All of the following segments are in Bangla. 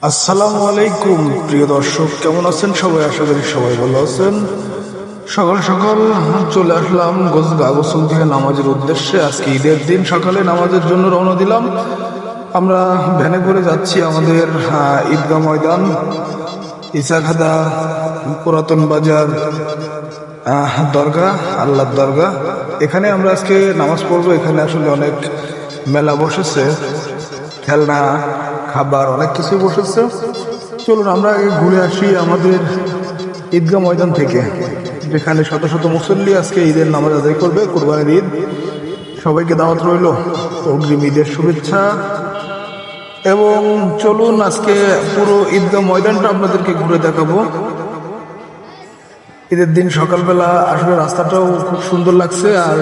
আসসালামু আলাইকুম প্রিয় দর্শক, কেমন আছেন সবাই? আশা করি সবাই ভালো আছেন। সকাল সকাল চলে আসলাম গোসল থেকে নামাজের উদ্দেশ্যে। আজকে ঈদের দিন, সকালে নামাজের জন্য রওনা দিলাম। আমরা ভ্যানে করে যাচ্ছি আমাদের ঈদগাহ ময়দান, ইসাখাদা, পুরাতন বাজার, দরগা, আল্লাহর দরগা। এখানে আমরা আজকে নামাজ পড়বো। এখানে আসলে অনেক মেলা বসেছে, খেলনা, খাবার, অনেক কিছু বসেছে। চলুন আমরা আগে ঘুরে আসি আমাদের ঈদগাহ ময়দান থেকে, যেখানে শত শত মুসল্লি আজকে ঈদের নামাজ আদায় করবে, কুরবানির ঈদ। সবাইকে দাওয়াত রইল, অগ্রিম ঈদের শুভেচ্ছা। এবং চলুন আজকে পুরো ঈদগাহ ময়দানটা আপনাদেরকে ঘুরে দেখাবো। ঈদের দিন সকালবেলা আসলে রাস্তাটাও খুব সুন্দর লাগছে, আর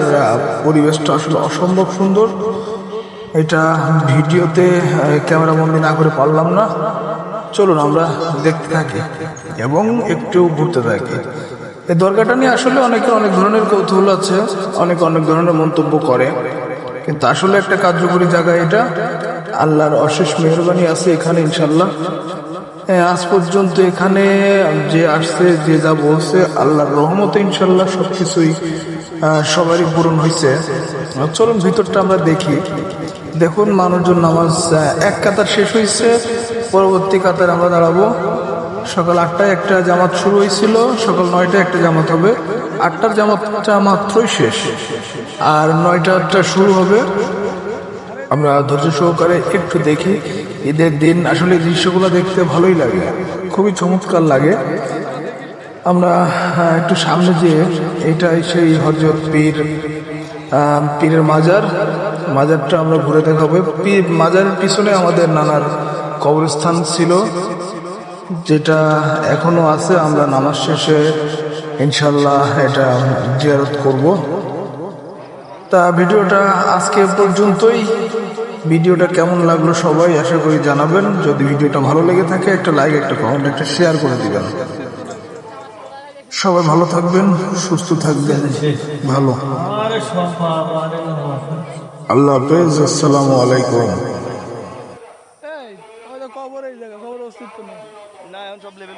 পরিবেশটা আসলে অসম্ভব সুন্দর। এটা ভিডিওতে ক্যামেরাবন্দি না করে পারলাম না। চলুন আমরা দেখতে থাকি এবং একটু ঘুরতে থাকি। এই দরগাটা নিয়ে আসলে অনেকের অনেক ধরনের কৌতূহল আছে, অনেক ধরনের মন্তব্য করে, কিন্তু আসলে একটা কার্যকরী জায়গা এটা। আল্লাহর অশেষ মেহরবানি আছে এখানে ইনশাল্লাহ। আজ পর্যন্ত এখানে যে আসছে, যে যা বলছে, আল্লাহর রহমতে ইনশাল্লাহ সবকিছুই সবারই পূরণ হয়েছে। চলুন ভিতরটা আমরা দেখি। দেখুন, মানুষজন নামাজ এক কাতার শেষ হয়েছে, পরবর্তী কাতার আমরা দাঁড়াবো। সকাল 8টায় একটা জামাত শুরু হয়েছিল, সকাল 9টায় একটা জামাত হবে। 8টার জামাতটা মাত্রই শেষ, আর 9টাটা শুরু হবে। আমরা ধৈর্য সহকারে একটু দেখি। ঈদের দিন আসলে দৃশ্যগুলো দেখতে ভালোই লাগে, খুবই চমৎকার লাগে। আমরা একটু সামনে যেয়ে, এটাই সেই হযরত পীরের মাজারটা আমরা ঘুরে দেখাবো। মাজারের পিছনে আমাদের নানার কবরস্থান ছিল, যেটা এখনো আছে। আমরা নামাজ শেষে ইনশাল্লাহ এটা জিয়ারত করব। তা ভিডিওটা আজকে পর্যন্তই। ভিডিওটা কেমন লাগলো সবাই আশা করি জানাবেন। যদি ভিডিওটা ভালো লেগে থাকে একটা লাইক, একটা কমেন্ট, একটা শেয়ার করে দিবেন। সবাই ভালো থাকবেন, সুস্থ থাকবেন, ভালো। আল্লাহ হাফেজ, আসসালামু আলাইকুম। কবর এই জায়গা, কবর অস্তিত্ব নেই না, এখন সব লেভেল